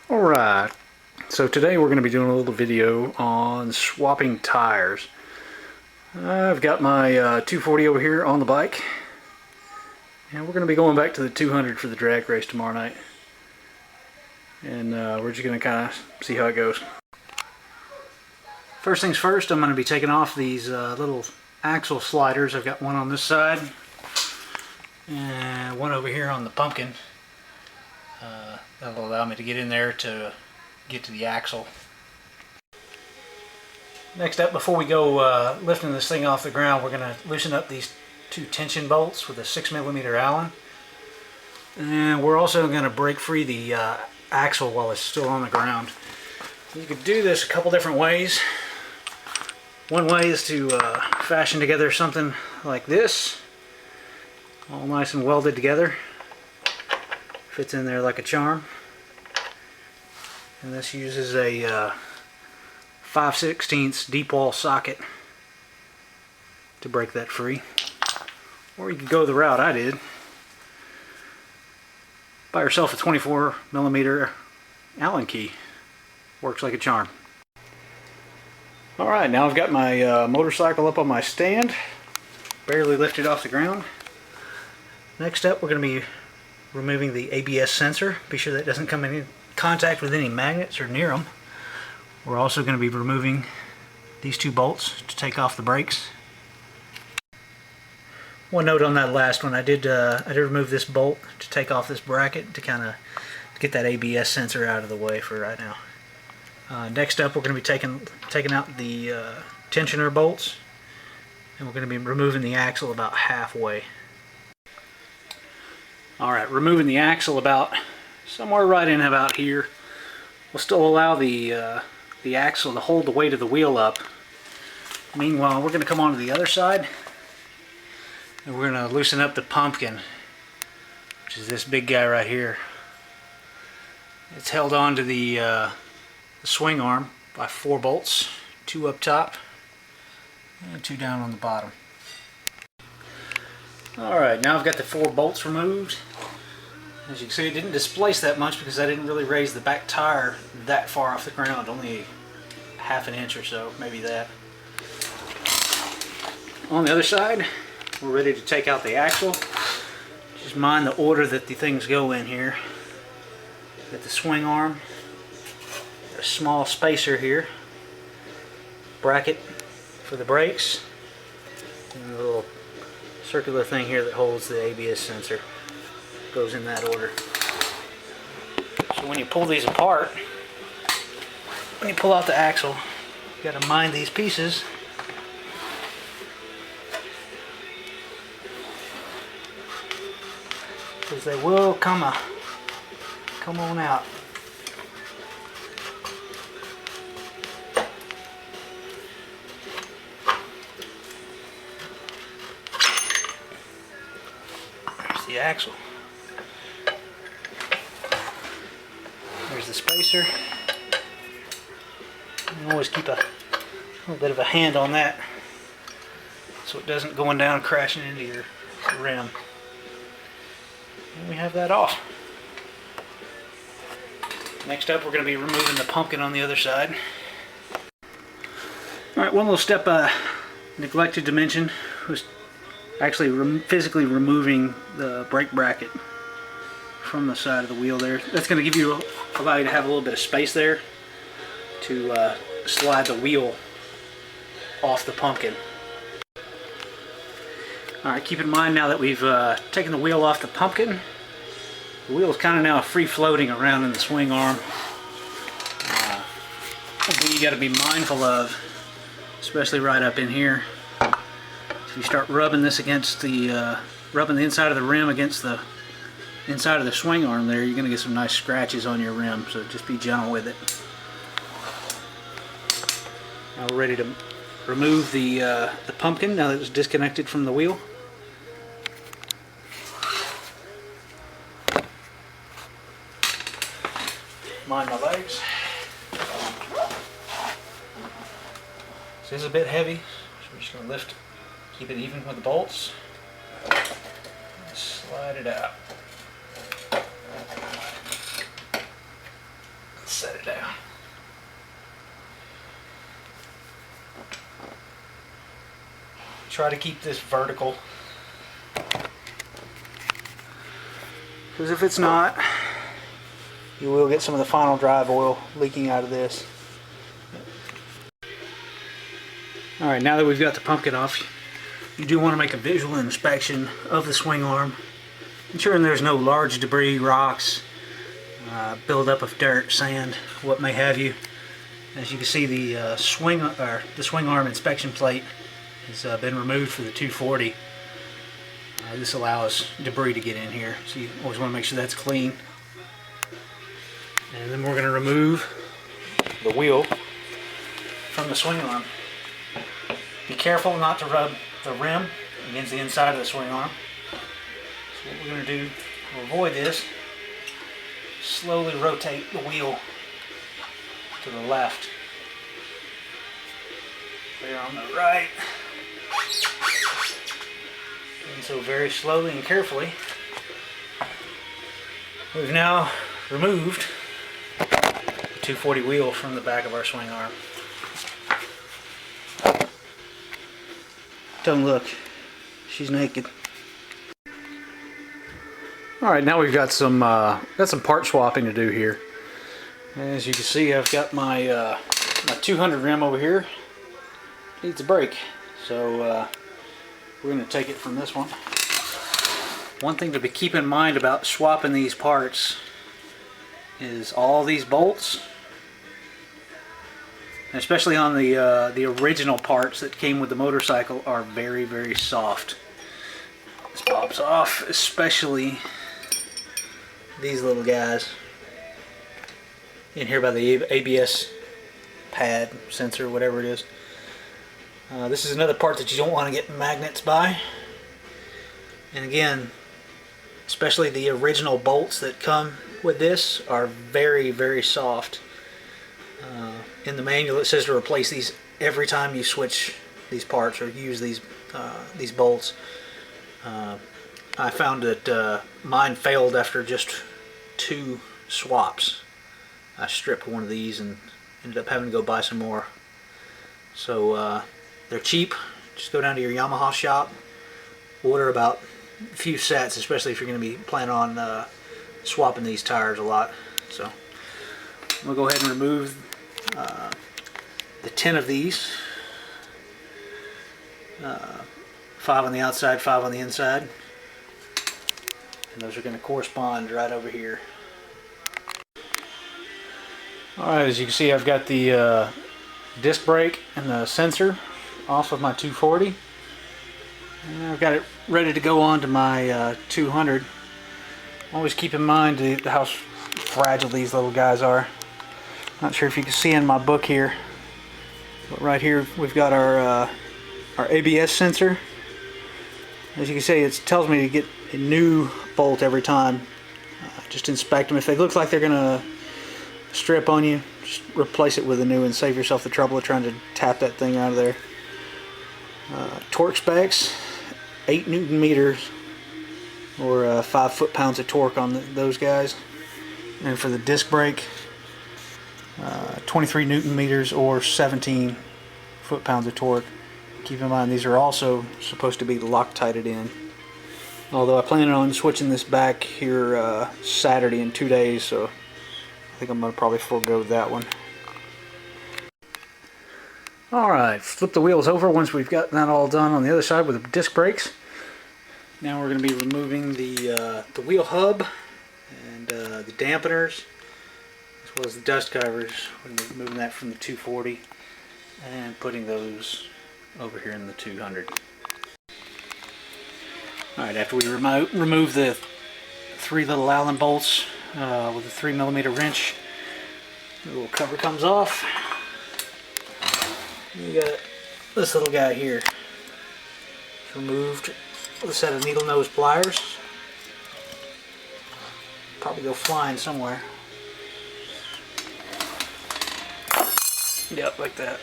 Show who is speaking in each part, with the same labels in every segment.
Speaker 1: Alright, so today we're going to be doing a little video on swapping tires. I've got my 240 over here on the bike, and we're going to be going back to the 200 for the drag race tomorrow night. And we're just going to kind of see how it goes. First things first, I'm going to be taking off these little axle sliders. I've got one on this side and one over here on the pumpkin. That'll allow me to get in there to get to the axle. Next up, before we go lifting this thing off the ground, we're going to loosen up these two tension bolts with a 6mm Allen. And we're also going to break free the axle while it's still on the ground. You could do this a couple different ways. One way is to fashion together something like this, all nice and welded together. Fits in there like a charm. And this uses a 5/16 deep wall socket to break that free. Or you could go the route I did. Buy yourself a 24mm Allen key. Works like a charm. Alright, now I've got my motorcycle up on my stand. Barely lifted off the ground. Next up, we're going to be removing the ABS sensor. Be sure that doesn't come in contact with any magnets or near them. We're also going to be removing these two bolts to take off the brakes. One note on that last one, I did remove this bolt to take off this bracket to kind of get that ABS sensor out of the way for right now. Next up, we're going to be taking out the tensioner bolts, and we're going to be removing the axle about halfway. Alright, removing the axle about somewhere right in about here will still allow the axle to hold the weight of the wheel up. Meanwhile, we're going to come onto the other side and we're going to loosen up the pumpkin, which is this big guy right here. It's held onto the swing arm by 4 bolts, 2 up top and 2 down on the bottom. Alright, now I've got the 4 bolts removed. As you can see, it didn't displace that much because I didn't really raise the back tire that far off the ground, only half an inch or so, maybe that. On the other side, we're ready to take out the axle. Just mind the order that the things go in here. Got the swing arm, a small spacer here, bracket for the brakes, and a little circular thing here that holds the ABS sensor. Goes in that order. So when you pull these apart, when you pull out the axle, you got to mind these pieces. Because they will come on out. There's the axle. There's the spacer. You can always keep a little bit of a hand on that so it doesn't going down crashing into your rim. And we have that off. Next up, we're going to be removing the pumpkin on the other side. Alright, one little step I neglected to mention was actually physically removing the brake bracket from the side of the wheel there. That's going to allow you to have a little bit of space there to slide the wheel off the pumpkin. Alright, keep in mind now that we've taken the wheel off the pumpkin, the wheel is kind of now free floating around in the swing arm. Something you got to be mindful of, especially right up in here. If you start rubbing this against rubbing the inside of the rim against the inside of the swing arm there, you're going to get some nice scratches on your rim, so just be gentle with it. Now we're ready to remove the pumpkin now that it's disconnected from the wheel. Mind my legs. This is a bit heavy, so we're just going to lift, keep it even with the bolts, and slide it out. set it down. Try to keep this vertical, because if it's not, you will get some of the final drive oil leaking out of this. Alright, now that we've got the pumpkin off, you do want to make a visual inspection of the swing arm, ensuring there's no large debris, rocks, buildup of dirt, sand, what may have you. As you can see, the swing arm inspection plate has been removed for the 240. This allows debris to get in here, so you always want to make sure that's clean. And then we're going to remove the wheel from the swing arm. Be careful not to rub the rim against the inside of the swing arm. So what we're going to do to avoid this, slowly rotate the wheel to the left. There on the right. And so very slowly and carefully, we've now removed the 240 wheel from the back of our swing arm. Don't look, she's naked. Alright, now we've got some part swapping to do here. As you can see, I've got my 200 rim over here. Needs a brake, so we're going to take it from this one. One thing to keep in mind about swapping these parts is all these bolts, especially on the original parts that came with the motorcycle, are very, very soft. This pops off, especially these little guys in here by the ABS pad, sensor, whatever it is. This is another part that you don't want to get magnets by. And again, especially the original bolts that come with this are very, very soft. In the manual it says to replace these every time you switch these parts or use these bolts. I found that mine failed after just 2 swaps. I stripped one of these and ended up having to go buy some more. So they're cheap. Just go down to your Yamaha shop, order about a few sets, especially if you're going to be planning on swapping these tires a lot. So we'll go ahead and remove the 10 of these. 5 on the outside, 5 on the inside. And those are going to correspond right over here. Alright, as you can see, I've got the disc brake and the sensor off of my 240. And I've got it ready to go on to my 200. Always keep in mind how fragile these little guys are. Not sure if you can see in my book here, but right here we've got our ABS sensor. As you can see, it tells me to get a new bolt every time. Just inspect them. If they look like they're going to strip on you, just replace it with a new and save yourself the trouble of trying to tap that thing out of there. Torque specs, 8 Newton meters or 5 foot-pounds of torque on those guys. And for the disc brake, 23 Newton meters or 17 foot-pounds of torque. Keep in mind these are also supposed to be Loctited in. Although I plan on switching this back here Saturday in 2 days, so I think I'm going to probably forego that one. Alright, flip the wheels over once we've got that all done on the other side with the disc brakes. Now we're going to be removing the wheel hub and the dampeners, as well as the dust covers. We're going to be removing that from the 240 and putting those over here in the 200. Alright, after we remove the 3 little Allen bolts with a 3mm wrench, the little cover comes off. You got this little guy here. It's removed with a set of needle nose pliers. Probably go flying somewhere. Yep, like that.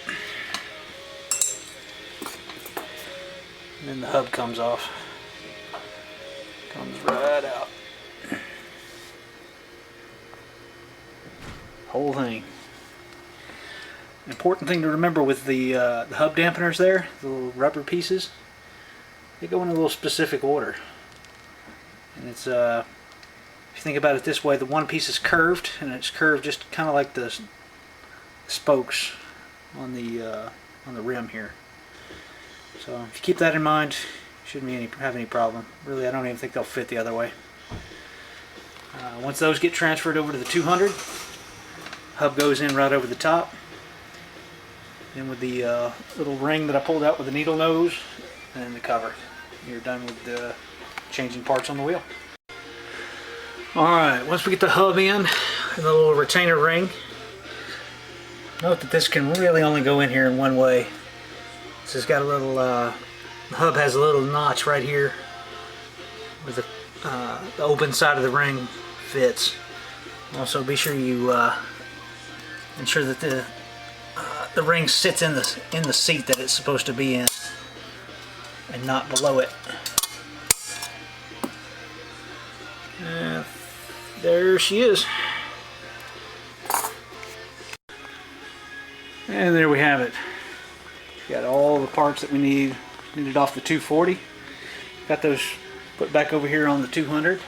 Speaker 1: And then the hub comes off. Comes right out. whole thing. Important thing to remember with the hub dampeners there, the little rubber pieces, they go in a little specific order. And it's, if you think about it this way, the one piece is curved, and it's curved just kind of like the spokes on the rim here. So if you keep that in mind, shouldn't have any problem. Really, I don't even think they'll fit the other way. Once those get transferred over to the 200, hub goes in right over the top. Then with the little ring that I pulled out with the needle nose and the cover, you're done with changing parts on the wheel. Alright, once we get the hub in and the little retainer ring, note that this can really only go in here in one way. This has got a little, the hub has a little notch right here where the open side of the ring fits. Also be sure you ensure that the ring sits in the seat that it's supposed to be in and not below it. And there she is. And there we have it. Got all the parts that we needed off the 240. Got those put back over here on the 200.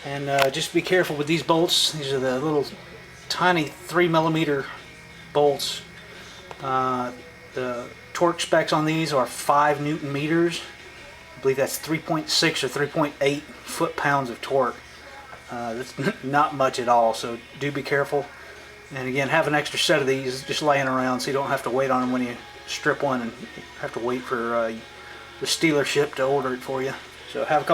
Speaker 1: And just be careful with these bolts. These are the little tiny 3mm bolts. The torque specs on these are 5 Newton meters. I believe that's 3.6 or 3.8 foot-pounds of torque. That's not much at all, so do be careful. And again, have an extra set of these just laying around so you don't have to wait on them when you strip one and have to wait for the dealership to order it for you. So have a couple